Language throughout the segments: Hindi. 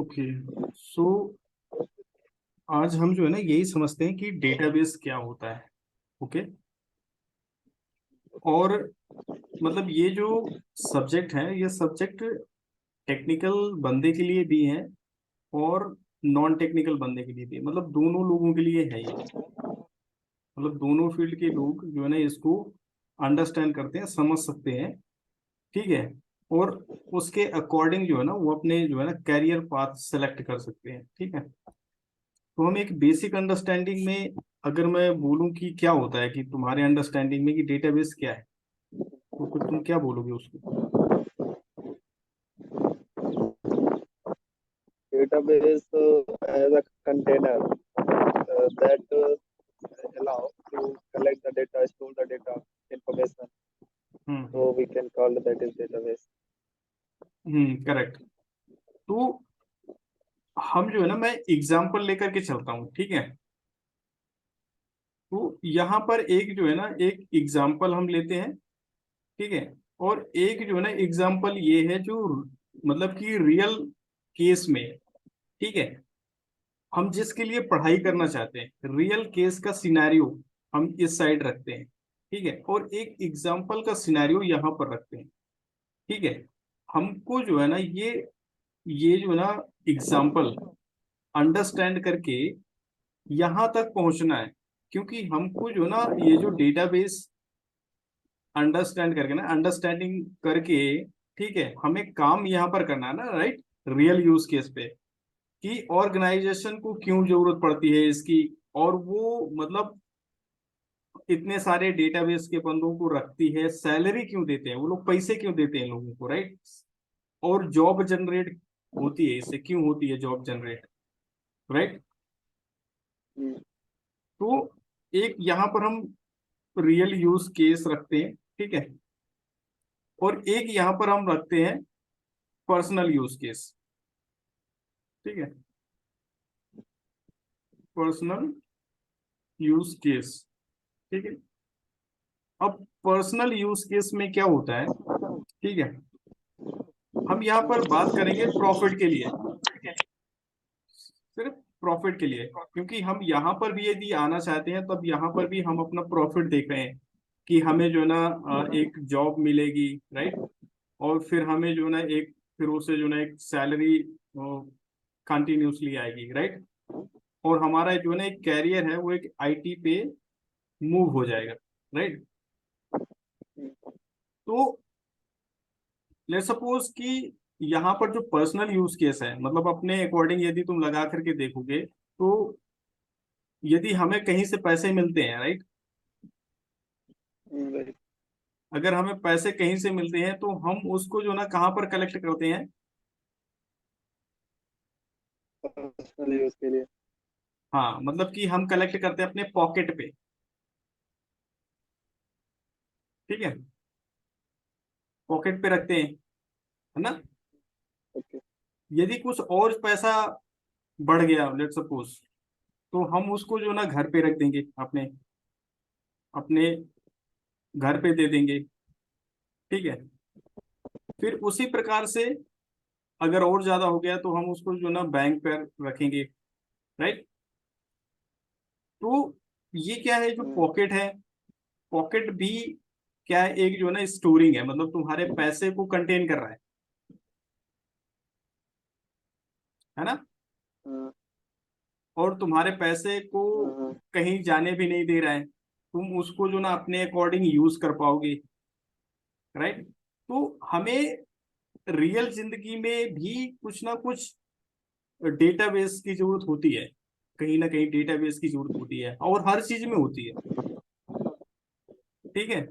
ओके। सो आज हम जो है ना यही समझते हैं कि डेटाबेस क्या होता है। ओके। और मतलब ये जो सब्जेक्ट है, ये सब्जेक्ट टेक्निकल बंदे के लिए भी है और नॉन टेक्निकल बंदे के लिए भी है। मतलब दोनों लोगों के लिए है ये। मतलब दोनों फील्ड के लोग जो है ना इसको अंडरस्टैंड करते हैं, समझ सकते हैं। ठीक है। और उसके अकॉर्डिंग जो है ना वो अपने जो है ना कैरियर पाथ सेलेक्ट कर सकते हैं। ठीक है। तो हम एक बेसिक अंडरस्टैंडिंग में, अगर मैं बोलूं कि क्या होता है कि तुम्हारे अंडरस्टैंडिंग में कि डेटाबेस क्या है, तो फिर तुम क्या बोलोगे उसको? Database as a container that allow to collect the data, store the data, information. Hmm. So we can call that is database. Correct. तो हम जो है ना, मैं एग्जांपल लेकर के चलता हूँ। ठीक है। तो यहाँ पर एक जो है ना, एक एग्जांपल हम लेते हैं। ठीक है। और एक जो है ना एग्जांपल ये है जो मतलब कि रियल केस में। ठीक है। हम जिसके लिए पढ़ाई करना चाहते हैं, रियल केस का सिनेरियो हम इस साइड रखते हैं। ठीक है। और एक एग्जांपल का सिनेरियो यहाँ पर रखते हैं। ठीक है। हमको जो है ना ये जो है ना एग्जांपल अंडरस्टैंड करके यहाँ तक पहुंचना है। क्योंकि हमको जो है ना ये जो डेटाबेस अंडरस्टैंड करके ना, अंडरस्टैंडिंग करके, ठीक है, हमें काम यहाँ पर करना है ना, राइट, रियल यूज केस पे, कि ऑर्गेनाइजेशन को क्यों जरूरत पड़ती है इसकी। और वो मतलब इतने सारे डेटाबेस के बंदों को रखती है, सैलरी क्यों देते हैं वो लोग, पैसे क्यों देते हैं लोगों को, राइट। और जॉब जनरेट होती है इससे, क्यों होती है जॉब जनरेट, राइट। Mm. तो एक यहाँ पर हम रियल यूज केस रखते हैं। ठीक है। और एक यहाँ पर हम रखते हैं पर्सनल यूज केस। ठीक है। Personal use case. ठीक है। अब पर्सनल यूज केस में क्या होता है? ठीक है। हम यहाँ पर बात करेंगे प्रॉफिट के लिए, सिर्फ प्रॉफिट के लिए। क्योंकि हम यहाँ पर भी यदि आना चाहते हैं तब यहाँ पर भी हम अपना प्रॉफिट देख रहे हैं कि हमें जो है ना एक जॉब मिलेगी, राइट। और फिर हमें जो है ना एक, फिर उससे जो है ना एक सैलरी कंटिन्यूसली आएगी, राइट। और हमारा जो है ना एक कैरियर है वो एक आईटी पे मूव हो जाएगा, राइट। तो लेट सपोज कि यहाँ पर जो पर्सनल यूज केस है, मतलब अपने अकॉर्डिंग यदि तुम लगा करके देखोगे, तो यदि हमें कहीं से पैसे मिलते हैं, राइट, Right. अगर हमें पैसे कहीं से मिलते हैं तो हम उसको जो ना कहाँ पर कलेक्ट करते हैं? Personal use के लिए. हाँ, मतलब कि हम कलेक्ट करते हैं अपने पॉकेट पे। ठीक है। पॉकेट पे रखते हैं, है ना। Okay. यदि कुछ और पैसा बढ़ गया लेट सपोज, तो हम उसको जो ना घर पे रख देंगे, अपने अपने घर पे दे देंगे। ठीक है। फिर उसी प्रकार से अगर और ज्यादा हो गया तो हम उसको जो ना बैंक पर रखेंगे, राइट। तो ये क्या है जो Mm. पॉकेट है? पॉकेट भी क्या है, एक जो है ना स्टोरिंग है, मतलब तुम्हारे पैसे को कंटेन कर रहा है ना। Uh, और तुम्हारे पैसे को uh, कहीं जाने भी नहीं दे रहा है, तुम उसको जो ना अपने अकॉर्डिंग यूज कर पाओगे, राइट। तो हमें रियल जिंदगी में भी कुछ ना कुछ डेटाबेस की जरूरत होती है, कहीं ना कहीं डेटाबेस की जरूरत होती है, और हर चीज में होती है। ठीक है।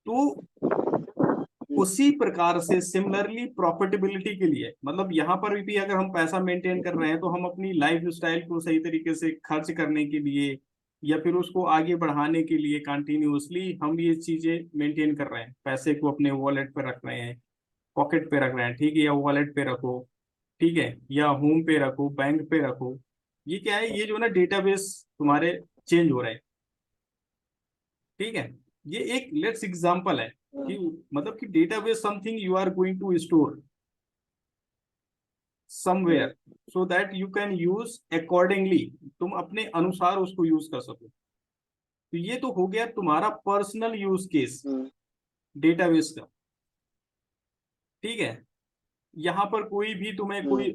तो mm. उसी प्रकार से सिमिलरली प्रॉफिटेबिलिटी के लिए, मतलब यहाँ पर भी अगर हम पैसा मेंटेन कर रहे हैं तो हम अपनी लाइफ स्टाइल को सही तरीके से खर्च करने के लिए या फिर उसको आगे बढ़ाने के लिए कंटिन्यूअसली हम ये चीजें मेंटेन कर रहे हैं, पैसे को अपने वॉलेट पे रख रहे हैं, पॉकेट पे रख रहे हैं। ठीक है, या वॉलेट पे रखो, ठीक है, या होम पे रखो, बैंक पे रखो। ये क्या है, ये जो है ना डेटाबेस तुम्हारे चेंज हो रहे हैं। ठीक है। ये एक लेट्स एग्जांपल है कि मतलब कि database something you are going to store. Somewhere so that you can use accordingly, तुम अपने अनुसार उसको यूज कर सको। तो ये तो हो गया तुम्हारा पर्सनल यूज केस डेटाबेस का। ठीक है, यहाँ पर कोई भी तुम्हें कोई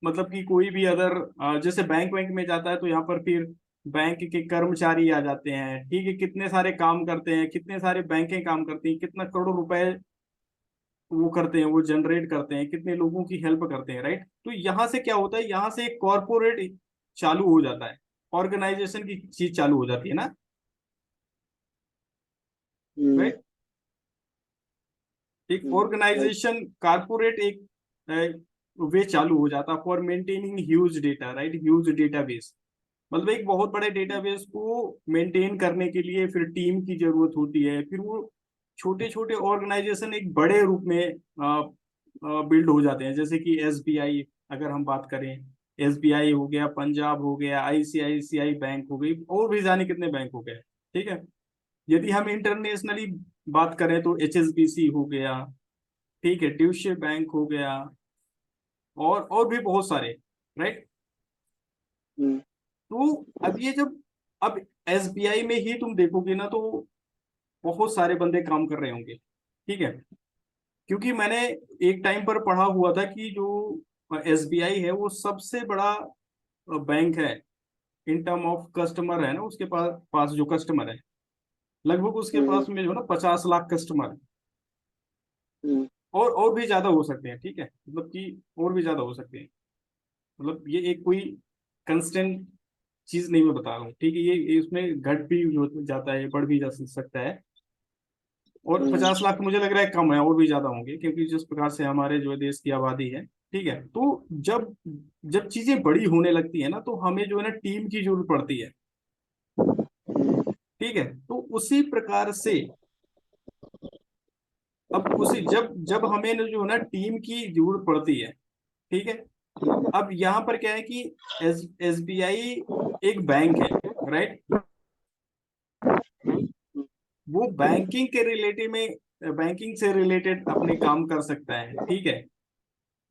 मतलब कि कोई भी अगर जैसे बैंक वैंक में जाता है तो यहाँ पर फिर बैंक के कर्मचारी आ जाते हैं। ठीक है, कितने सारे काम करते हैं, कितने सारे बैंकें काम करती हैं, कितना करोड़ रुपए वो करते हैं, वो जनरेट करते हैं, कितने लोगों की हेल्प करते हैं, राइट। तो यहाँ से क्या होता है, यहाँ से एक कॉर्पोरेट चालू हो जाता है, ऑर्गेनाइजेशन की चीज चालू हो जाती है ना, राइट। एक right. ऑर्गेनाइजेशन कारपोरेट एक वे चालू हो जाता for maintaining huge data, right, huge database. मतलब एक बहुत बड़े डेटाबेस को मेंटेन करने के लिए फिर टीम की जरूरत होती है, फिर वो छोटे छोटे ऑर्गेनाइजेशन एक बड़े रूप में बिल्ड हो जाते हैं। जैसे कि एसबीआई अगर हम बात करें, एसबीआई हो गया, पंजाब हो गया, आईसीआईसीआई बैंक हो गई, और भी जाने कितने बैंक हो गए। ठीक है, यदि हम इंटरनेशनली बात करें तो एचएसबीसी हो गया, ठीक है, ड्यूशे बैंक हो गया, और भी बहुत सारे, राइट। तो अब ये जब अब एसबीआई में ही तुम देखोगे ना तो बहुत सारे बंदे काम कर रहे होंगे। ठीक है, क्योंकि मैंने एक टाइम पर पढ़ा हुआ था कि जो एसबीआई है वो सबसे बड़ा बैंक है इन टर्म ऑफ कस्टमर है ना, उसके पास पास जो कस्टमर है, लगभग उसके पास में जो है ना 50 लाख कस्टमर है। और भी ज्यादा हो सकते हैं। ठीक है, मतलब कि और भी ज्यादा हो सकते हैं। मतलब ये एक कोई कंस्टेंट चीज नहीं मैं बता रहा हूँ। ठीक है, ये इसमें घट भी हो जाता है, बढ़ भी जा सकता है। और 50 लाख तो मुझे लग रहा है कम है, और भी ज्यादा होंगे, क्योंकि जिस प्रकार से हमारे जो देश की आबादी है। ठीक है, तो जब जब चीजें बड़ी होने लगती है ना तो हमें जो है ना टीम की जरूरत पड़ती है। ठीक है, तो उसी प्रकार से अब उसी जब जब हमें जो है ना टीम की जरूरत पड़ती है। ठीक है, अब यहाँ पर क्या है कि एसबीआई एक बैंक है, राइट। वो बैंकिंग के रिलेटिव में बैंकिंग से रिलेटेड अपने काम कर सकता है। ठीक है,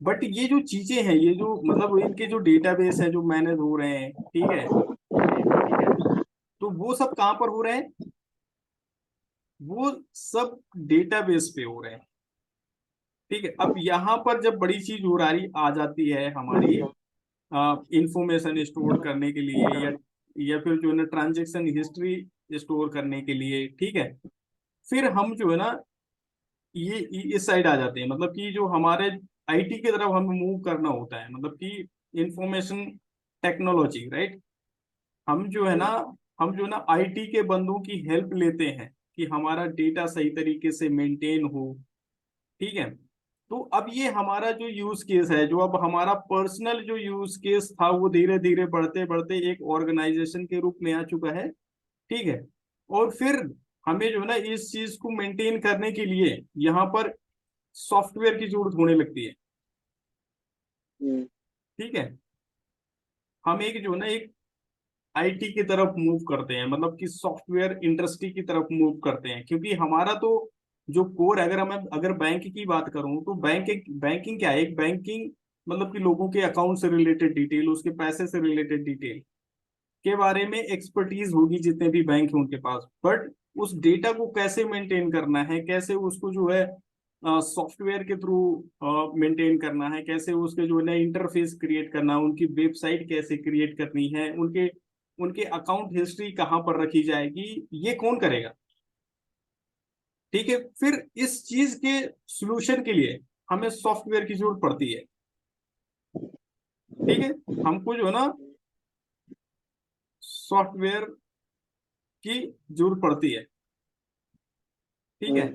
बट ये जो चीजें हैं, ये जो मतलब इनके जो डेटाबेस है जो मैनेज हो रहे हैं, ठीक है, तो वो सब कहाँ पर हो रहे हैं, वो सब डेटाबेस पे हो रहे हैं। ठीक है, अब यहाँ पर जब बड़ी चीज हो रही आ जाती है हमारी इंफॉर्मेशन स्टोर करने के लिए, या फिर जो है ना ट्रांजेक्शन हिस्ट्री स्टोर करने के लिए। ठीक है, फिर हम जो है ना इस साइड आ जाते हैं, मतलब कि जो हमारे आईटी की तरफ हमें मूव करना होता है, मतलब कि इंफॉर्मेशन टेक्नोलॉजी, राइट। हम जो है ना हम जो ना आईटी के बंदों की हेल्प लेते हैं कि हमारा डेटा सही तरीके से मेंटेन हो। ठीक है, तो अब ये हमारा जो यूज केस है, जो अब हमारा पर्सनल जो यूज केस था, वो धीरे धीरे बढ़ते बढ़ते एक ऑर्गेनाइजेशन के रूप में आ चुका है। ठीक है, और फिर हमें जो है ना इस चीज को मेंटेन करने के लिए यहाँ पर सॉफ्टवेयर की जरूरत होने लगती है। ठीक है, हम एक जो है ना एक आईटी की तरफ मूव करते हैं, मतलब कि सॉफ्टवेयर इंडस्ट्री की तरफ मूव करते हैं, क्योंकि हमारा तो जो कोर, अगर बैंक की बात करूं तो बैंकिंग क्या है, एक बैंकिंग मतलब कि लोगों के अकाउंट से रिलेटेड डिटेल, उसके पैसे से रिलेटेड डिटेल के बारे में एक्सपर्टीज होगी जितने भी बैंक हैं उनके पास। बट उस डेटा को कैसे मेंटेन करना है, कैसे उसको जो है सॉफ्टवेयर के थ्रू मेंटेन करना है, कैसे उसके जो है ना इंटरफेस क्रिएट करना है, उनकी वेबसाइट कैसे क्रिएट करनी है, उनके उनके अकाउंट हिस्ट्री कहाँ पर रखी जाएगी, ये कौन करेगा। ठीक है, फिर इस चीज के सॉल्यूशन के लिए हमें सॉफ्टवेयर की जरूरत पड़ती है। ठीक है, हमको जो है ना सॉफ्टवेयर की जरूरत पड़ती है। ठीक है,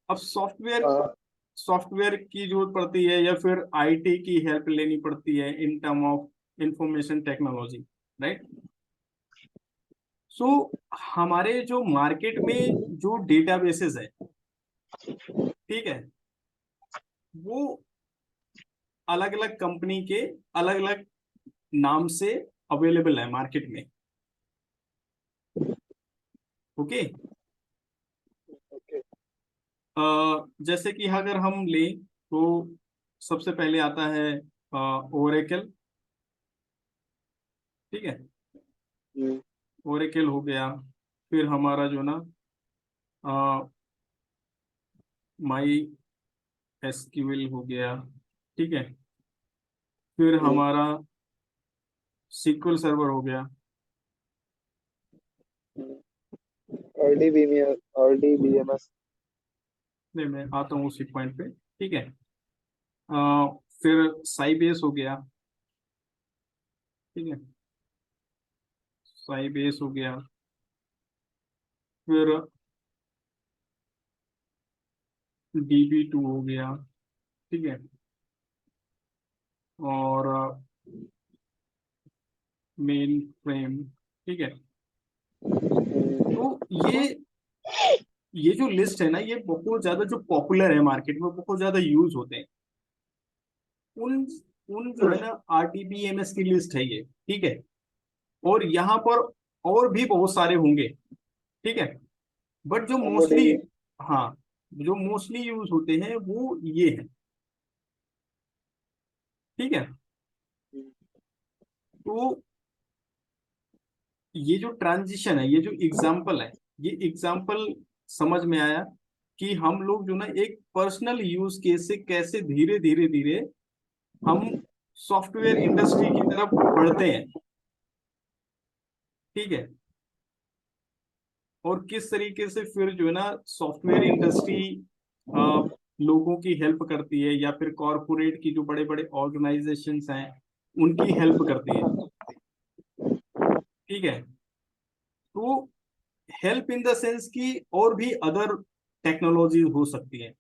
अब सॉफ्टवेयर की जरूरत पड़ती है, या फिर आईटी की हेल्प लेनी पड़ती है in term of information technology, right. So हमारे जो मार्केट में जो डेटाबेसेस है, ठीक है, वो अलग अलग कंपनी के अलग अलग नाम से अवेलेबल है मार्केट में। ओके, जैसे कि अगर हम लें तो सबसे पहले आता है ओरेकल, ठीक है, ओरेकल हो गया। फिर हमारा जो ना माई एसक्यूएल हो गया, ठीक है। फिर हमारा सीक्वल सर्वर हो गया। RDBMS। नहीं, मैं आता हूँ उसी पॉइंट पे, ठीक है। फिर साइबेस हो गया, ठीक है, साइबेस हो गया। फिर DB2 हो गया, ठीक है। और मेन फ्रेम, ठीक है। तो ये जो लिस्ट है ना, ये बहुत ज्यादा जो पॉपुलर है मार्केट में, बहुत ज्यादा यूज होते हैं। उन उन जो है ना RDBMS की लिस्ट है ये, ठीक है। और यहाँ पर और भी बहुत सारे होंगे, ठीक है। बट जो मोस्टली, MODB। हाँ, जो मोस्टली यूज होते हैं वो ये है, ठीक है। तो ये जो ट्रांजिशन है, ये जो एग्जाम्पल है, ये एग्जाम्पल समझ में आया कि हम लोग जो ना एक पर्सनल यूज केस से कैसे धीरे धीरे धीरे हम सॉफ्टवेयर इंडस्ट्री की तरफ बढ़ते हैं, ठीक है। और किस तरीके से फिर जो है ना सॉफ्टवेयर इंडस्ट्री लोगों की हेल्प करती है, या फिर कॉरपोरेट की जो बड़े बड़े ऑर्गेनाइजेशंस हैं उनकी हेल्प करती है, ठीक है। तो हेल्प इन द सेंस की और भी अदर टेक्नोलॉजी हो सकती है,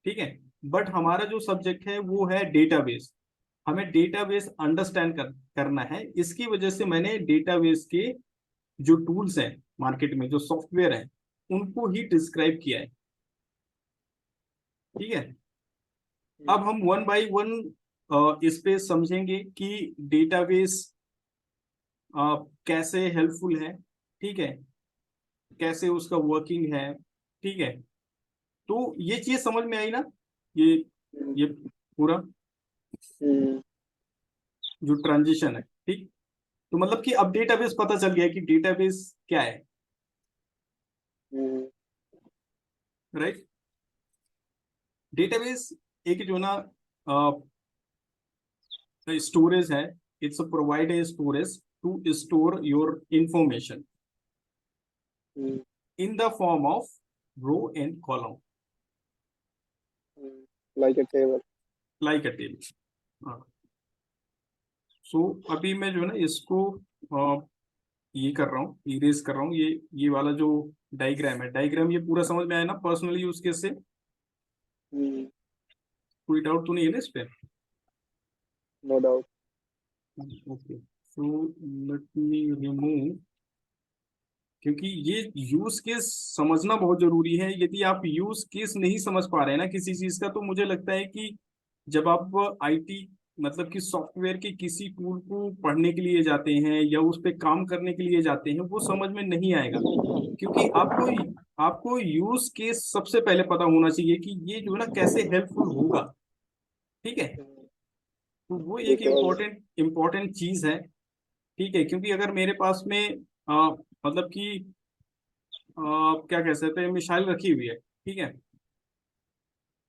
ठीक है। बट हमारा जो सब्जेक्ट है वो है डेटाबेस। हमें डेटाबेस अंडरस्टैंड करना है। इसकी वजह से मैंने डेटाबेस के जो टूल्स हैं मार्केट में, जो सॉफ्टवेयर है, उनको ही डिस्क्राइब किया है, ठीक है। अब हम वन बाय वन इस पे समझेंगे कि डेटाबेस कैसे हेल्पफुल है, ठीक है, कैसे उसका वर्किंग है, ठीक है। तो ये चीज समझ में आई ना, ये ये पूरा जो ट्रांजिशन है, ठीक। तो मतलब कि अब डेटाबेस पता चल गया कि डेटाबेस क्या है, राइट। डेटाबेस एक जो ना स्टोरेज है। It's provide a storage to store your information in the form of row and column, like a table। like a table। हाँ। सो अभी मैं जो है ना इसको ये कर रहा हूँ, इरेज कर रहा हूँ। ये वाला जो डायग्राम है, डायग्राम ये पूरा समझ में आया ना पर्सनल यूज केस से? कोई डाउट तो नहीं है ना इस पे? No doubt. Okay, so let me remove, क्योंकि ये यूज केस समझना बहुत जरूरी है। यदि आप यूज केस नहीं समझ पा रहे हैं ना किसी चीज का, तो मुझे लगता है कि जब आप IT मतलब कि सॉफ्टवेयर के किसी टूल को पढ़ने के लिए जाते हैं या उस पे काम करने के लिए जाते हैं, वो समझ में नहीं आएगा। क्योंकि आपको यूज केस सबसे पहले पता होना चाहिए कि ये जो है ना कैसे हेल्पफुल होगा, ठीक है। तो वो एक बिकॉज इम्पोर्टेंट चीज है, ठीक है। क्योंकि अगर मेरे पास में मतलब कि क्या कह सकते हैं, मिसाइल रखी हुई है, ठीक है,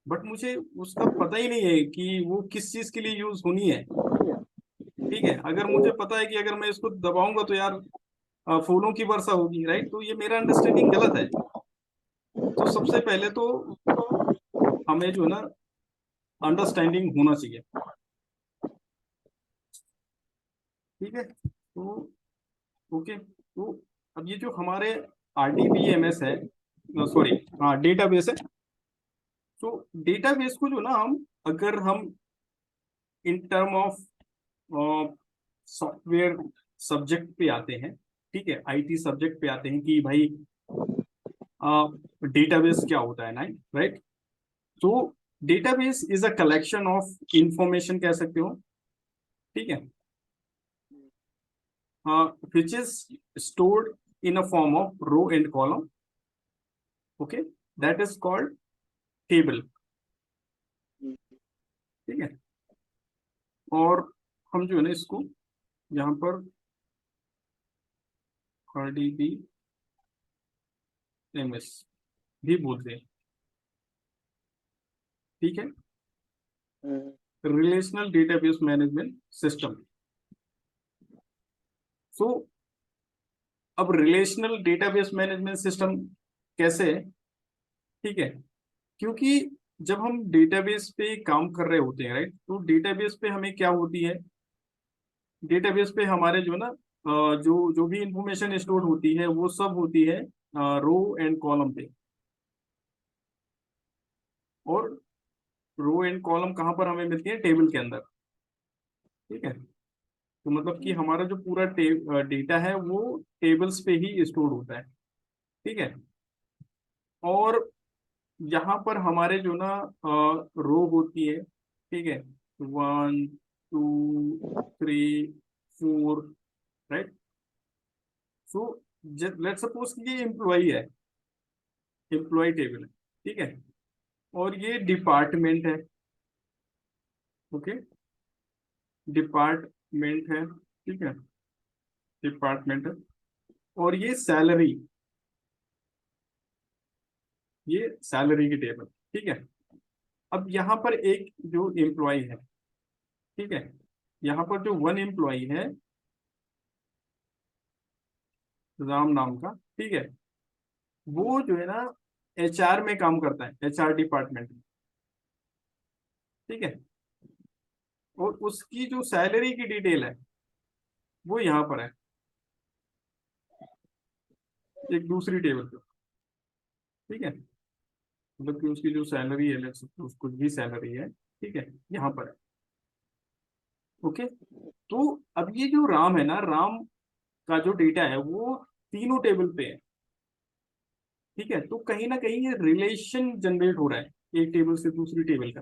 बट मुझे उसका पता ही नहीं है कि वो किस चीज के लिए यूज होनी है, ठीक है। अगर मुझे पता है कि अगर मैं इसको दबाऊंगा तो यार फूलों की वर्षा होगी, राइट, तो ये मेरा अंडरस्टैंडिंग गलत है। तो सबसे पहले तो हमें जो है ना अंडरस्टैंडिंग होना चाहिए, ठीक है। तो ओके, तो अब ये जो हमारे RDBMS है, सॉरी, हाँ, डेटाबेस है। तो डेटाबेस को जो ना अगर हम इन टर्म ऑफ सॉफ्टवेयर सब्जेक्ट पे आते हैं, ठीक है, IT सब्जेक्ट पे आते हैं कि भाई डेटाबेस क्या होता है ना, राइट। तो database is a collection of information कह सकते हो, ठीक है, which is stored in a form of row and column, okay, that is called table, ठीक है। और हम जो है ना इसको यहाँ पर RDBMS भी बोलते हैं, ठीक है, हम्म, रिलेशनल डेटाबेस मैनेजमेंट सिस्टम। सो अब रिलेशनल डेटाबेस मैनेजमेंट सिस्टम कैसे है, ठीक है, क्योंकि जब हम डेटाबेस पे काम कर रहे होते हैं, राइट, तो डेटाबेस पे हमें क्या होती है, डेटाबेस पे हमारे जो ना जो जो भी इंफॉर्मेशन स्टोर होती है वो सब होती है रो एंड कॉलम पे। और रो एंड कॉलम कहाँ पर हमें मिलती है, टेबल के अंदर, ठीक है। तो मतलब कि हमारा जो पूरा डेटा है वो टेबल्स पे ही स्टोर होता है, ठीक है। और यहाँ पर हमारे जो ना रो होती है, ठीक है, 1 2 3 4, राइट। सो लेट सपोज कि ये एम्प्लॉई है, एम्प्लॉय टेबल है, ठीक है, और ये डिपार्टमेंट है, ओके, डिपार्टमेंट है, ठीक है, डिपार्टमेंट है, और ये सैलरी, ये सैलरी की टेबल, ठीक है। अब यहाँ पर एक जो एम्प्लॉय है, ठीक है, यहाँ पर जो वन एम्प्लॉय है, राम नाम का, ठीक है, वो जो है ना HR में काम करता है, HR डिपार्टमेंट में, ठीक है। और उसकी जो सैलरी की डिटेल है वो यहाँ पर है, एक दूसरी टेबल पे, ठीक है। मतलब कि उसकी जो सैलरी है, लेट्स सपोज कुछ भी सैलरी है, ठीक है, यहाँ पर है, ओके। तो अब ये जो राम है ना, राम का जो डेटा है वो तीनों टेबल पे है, ठीक है। तो कहीं ना कहीं ये रिलेशन जनरेट हो रहा है एक टेबल से दूसरी टेबल का,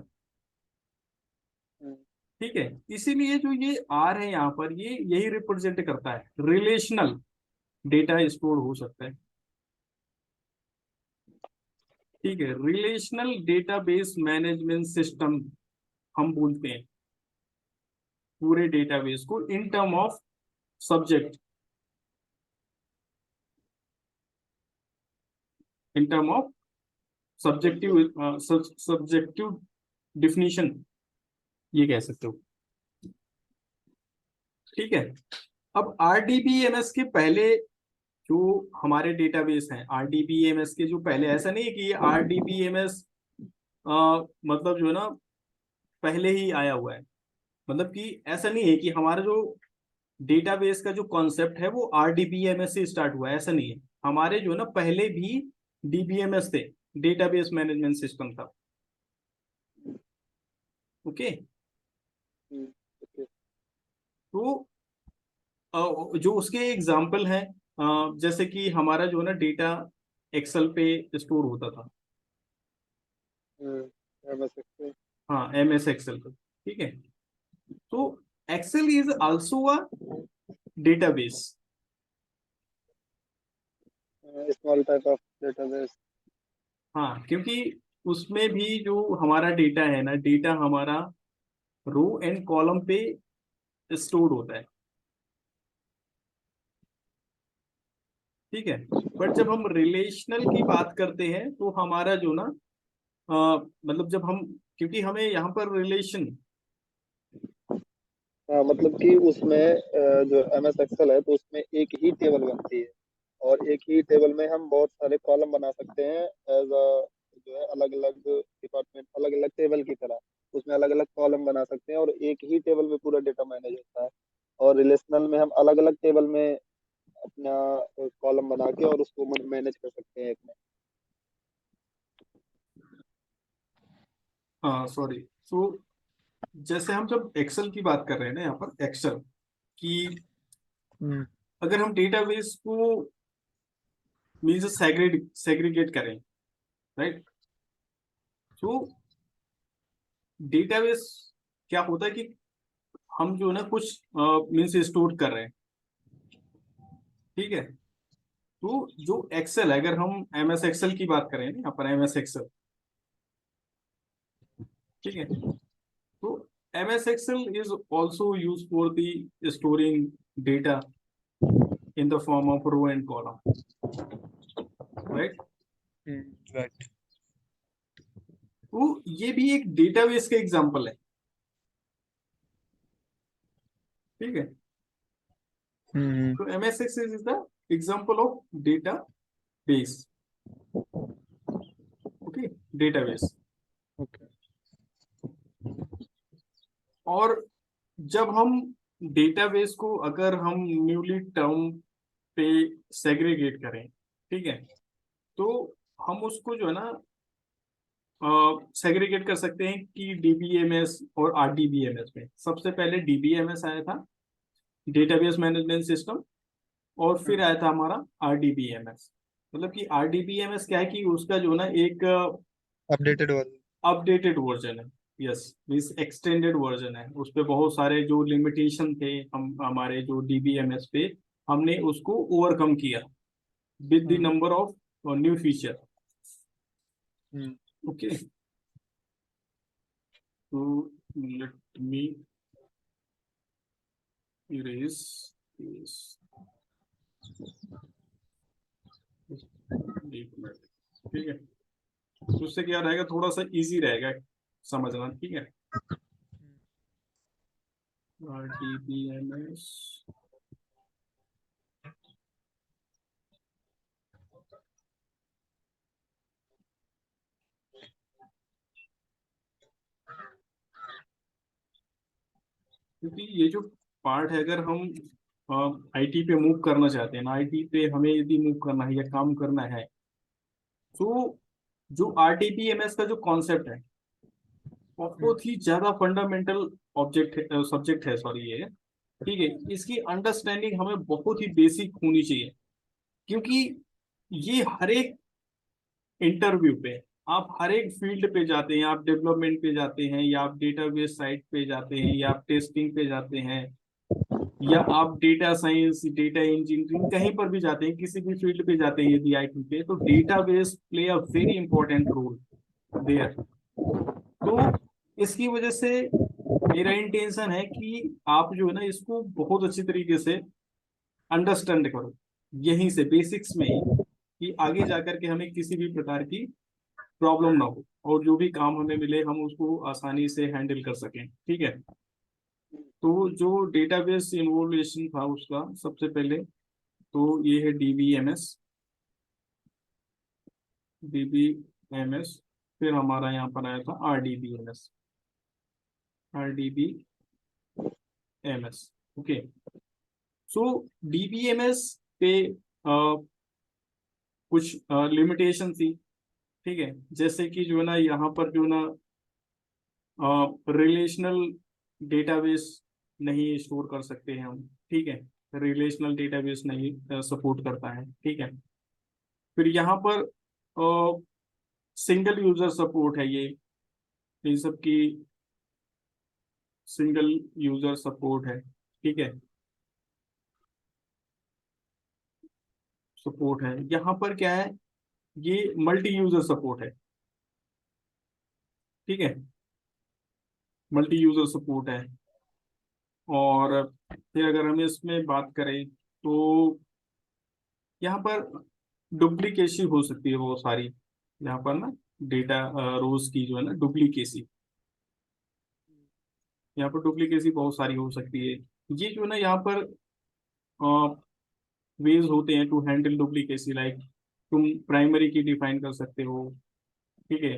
हम्म, ठीक है। इसीलिए जो ये आर है यहाँ पर, ये यही रिप्रेजेंट करता है, रिलेशनल डेटा स्टोर हो सकता है, ठीक है। रिलेशनल डेटाबेस मैनेजमेंट सिस्टम हम बोलते हैं पूरे डेटाबेस को इन term of subject, in term of okay, subjective, subjective definition ये कह सकते हो, ठीक है। अब RDBMS के पहले जो हमारे डेटाबेस हैं, RDBMS के जो पहले, ऐसा नहीं है कि ये RDBMS मतलब जो है ना पहले ही आया हुआ है, मतलब कि ऐसा नहीं है कि हमारा जो डेटाबेस का जो कॉन्सेप्ट है वो RDBMS से स्टार्ट हुआ है, ऐसा नहीं है। हमारे जो है ना पहले भी DBMS थे, डेटाबेस मैनेजमेंट सिस्टम था, ओके। okay, तो जो उसके एग्जाम्पल हैं, जैसे कि हमारा जो है ना डेटा एक्सेल पे स्टोर होता था, MS Excel, हाँ, MS एक्सेल पे, ठीक है। तो Excel is also a database, small type of database. हाँ, क्योंकि उसमें भी जो हमारा डेटा है ना, डेटा हमारा रो एंड कॉलम पे स्टोर होता है, ठीक है। बट जब हम रिलेशनल की बात करते हैं तो हमारा जो ना मतलब जब हम, क्योंकि हमें यहाँ पर रिलेशन, हाँ, मतलब कि उसमें जो MS Excel है तो उसमें एक ही टेबल बनती है और एक ही टेबल में हम बहुत सारे कॉलम बना सकते हैं एज अ जो है अलग अलग डिपार्टमेंट, अलग अलग टेबल की तरह उसमें अलग अलग कॉलम बना सकते हैं और एक ही टेबल में पूरा डेटा मैनेज होता है। और रिलेशनल में हम अलग अलग टेबल में अपना कॉलम बना के और उसको मैनेज कर सकते हैं एक में। हाँ सॉरी, सो जैसे हम जब एक्सेल की बात कर रहे हैं ना यहाँ पर, एक्सेल की हम्म, अगर हम डेटाबेस को मीन्स सेग्रीगेट करें, राइट, तो डेटाबेस क्या होता है कि हम जो ना कुछ मीन्स स्टोर कर रहे हैं, ठीक है। तो जो एक्सेल है, अगर हम MS एक्सेल की बात करें ना यहाँ पर, MS एक्सेल, ठीक है, तो MS Excel is also used for the storing data in the form of row and column, right? Right. तो ये भी एक डेटाबेस का एग्जांपल है, ठीक है। तो MS Excel is the example of database, okay, database। Okay. और जब हम डेटाबेस को अगर हम न्यूली टर्म पे सेग्रीगेट करें, ठीक है, तो हम उसको जो है ना सेग्रीगेट कर सकते हैं कि DBMS और RDBMS में। सबसे पहले DBMS आया था, डेटाबेस मैनेजमेंट सिस्टम, और फिर आया था हमारा RDBMS। मतलब कि RDBMS क्या है कि उसका जो है ना एक अपडेटेड वर्जन। अपडेटेड वर्जन है, यस, मीन्स एक्सटेंडेड वर्जन है। उस पे बहुत सारे जो लिमिटेशन थे हम हमारे जो DBMS पे, हमने उसको ओवरकम किया with the number of new feature, okay. तो लेट मी इरेज दिस, एक मिनट, ठीक है। तो उससे क्या रहेगा, थोड़ा सा इजी रहेगा समझना, ठीक है। RDBMS, क्योंकि ये जो पार्ट है, अगर हम IT पे मूव करना चाहते हैं ना, IT पे हमें यदि मूव करना है या काम करना है, तो जो RDBMS का जो कॉन्सेप्ट है बहुत ही ज्यादा फंडामेंटल सब्जेक्ट है, सॉरी ये, ठीक है। इसकी अंडरस्टैंडिंग हमें बहुत ही बेसिक होनी चाहिए, क्योंकि ये हर एक इंटरव्यू पे, आप हर एक फील्ड पे जाते हैं, आप डेवलपमेंट पे जाते हैं, या आप डेटाबेस साइट पे जाते हैं, या आप टेस्टिंग पे जाते हैं, या आप डेटा साइंस, डेटा इंजीनियरिंग कहीं पर भी जाते हैं, किसी भी फील्ड पे जाते हैं यदि IT पे, तो database play a very important role there. तो इसकी वजह से मेरा इंटेंशन है कि आप जो है ना इसको बहुत अच्छी तरीके से अंडरस्टैंड करो, यहीं से बेसिक्स में ही, कि आगे जाकर के हमें किसी भी प्रकार की प्रॉब्लम ना हो, और जो भी काम हमें मिले हम उसको आसानी से हैंडल कर सकें, ठीक है। तो जो डेटाबेस इन्वोल्यूशन था उसका सबसे पहले, तो ये है DBMS, फिर हमारा यहाँ पर आया था RDBMS, ओके। सो DBMS पे कुछ लिमिटेशन थी, ठीक है। जैसे कि जो है ना यहाँ पर जो है ना रिलेशनल डेटाबेस नहीं स्टोर कर सकते हैं हम, ठीक है। रिलेशनल डेटाबेस नहीं सपोर्ट करता है, ठीक है। फिर यहाँ पर सिंगल यूजर सपोर्ट है ये, इन सब की सिंगल यूजर सपोर्ट है, ठीक है, सपोर्ट है। यहाँ पर क्या है, ये मल्टी यूजर सपोर्ट है, ठीक है, मल्टी यूजर सपोर्ट है। और फिर अगर हम इसमें बात करें, तो यहाँ पर डुप्लीकेसी हो सकती है बहुत सारी, यहाँ पर ना डेटा रोज की जो है ना डुप्लीकेसी, यहाँ पर डुप्लीकेसी बहुत सारी हो सकती है। ये जो है ना यहाँ पर वेज होते हैं टू हैंडल डुप्लीकेसी, लाइक तुम प्राइमरी की डिफाइन कर सकते हो, ठीक है,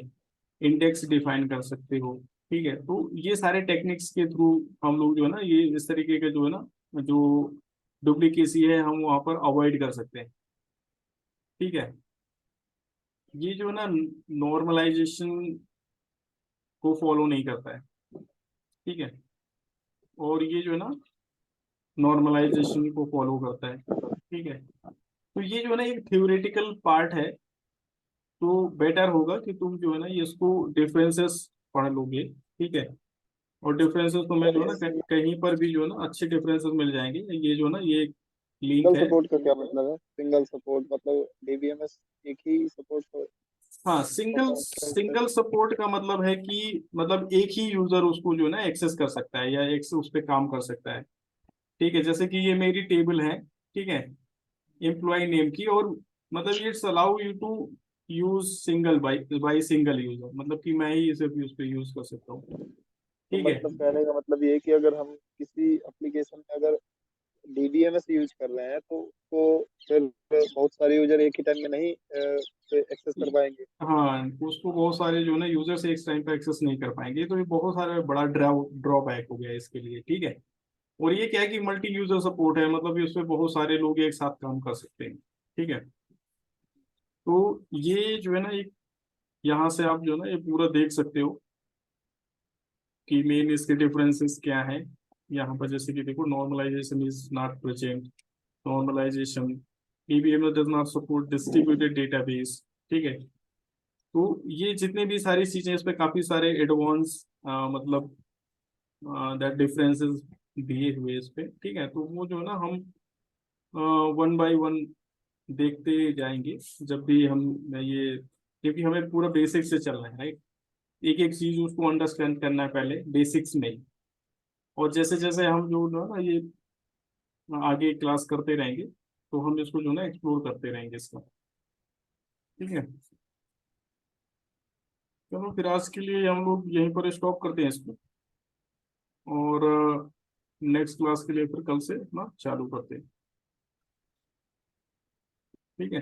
इंडेक्स डिफाइन कर सकते हो, ठीक है। तो ये सारे टेक्निक्स के थ्रू हम लोग जो है ना ये इस तरीके के जो है ना जो डुप्लीकेसी है हम वहाँ पर अवॉइड कर सकते हैं, ठीक है। ये जो है ना नॉर्मलाइजेशन को फॉलो नहीं करता है, ठीक है, और ये जो है ना नॉर्मलाइजेशन को फॉलो करता है, ठीक है। तो ये जो है ना एक थ्योरेटिकल पार्ट है, तो बेटर होगा कि तुम जो है ना ये इसको डिफरेंसेस पढ़ लोगे, ठीक है। और डिफरेंसेस तो मैं सर जो है ना इसमें कहीं पर भी जो है ना अच्छे डिफरेंसेस मिल जाएंगे। ये जो है ना ये लिंक सिंगल है। सपोर्ट का क्या मतलब है? सिंगल सपोर्ट मतलब DBMS एक ही सपोर्ट हाँ, सिंगल सिंगल सपोर्ट का मतलब है कि मतलब एक ही यूजर उसको जो है ना एक्सेस कर सकता है या एक से उस पर काम कर सकता है। ठीक है, जैसे कि ये मेरी टेबल है, ठीक है, एम्प्लॉय नेम की, और मतलब it's allow you to use single by single user, मतलब कि मैं ही सिर्फ उस पर यूज कर सकता हूँ। तो ठीक है। मतलब कहने का मतलब ये है कि अगर हम किसी एप्लीकेशन में अगर डीबीएमएस यूज कर रहे हैं तो फिर बहुत सारे यूजर एक ही टाइम में नहीं एक्सेस कर पाएंगे। हाँ, उसको बहुत सारे जो है ना यूजर्स एक टाइम पे एक्सेस नहीं कर पाएंगे, तो ये बहुत सारा बड़ा ड्रॉबैक हो गया इसके लिए। ठीक है। और ये क्या है कि मल्टी यूजर सपोर्ट है, मतलब ये उसमें बहुत सारे लोग एक साथ काम कर सकते हैं। ठीक है। तो ये जो है ना एक, यहाँ से आप जो है ना ये पूरा देख सकते हो कि मेन इसके डिफरेंसेस क्या है। यहाँ पर जैसे कि देखो, normalization is not present, normalization, EBM does not support distributed database. ठीक है। तो ये जितने भी सारी चीजें, इस पे काफी सारे एडवांस मतलब दैट डिफरेंसेस दिए हुए इस पे। ठीक है, तो वो जो है ना हम वन बाय वन देखते जाएंगे जब भी हम ये, क्योंकि हमें पूरा बेसिक से चलना है, राइट। एक एक चीज उसको अंडरस्टैंड करना है पहले बेसिक्स में ही। और जैसे जैसे हम जो है ना ये आगे क्लास करते रहेंगे, तो हम इसको जो है ना एक्सप्लोर करते रहेंगे इसका। ठीक है। चलो फिर आज के लिए हम लोग यहीं पर स्टॉप करते हैं इसको, और नेक्स्ट क्लास के लिए फिर कल से अपना चालू करते हैं। ठीक है।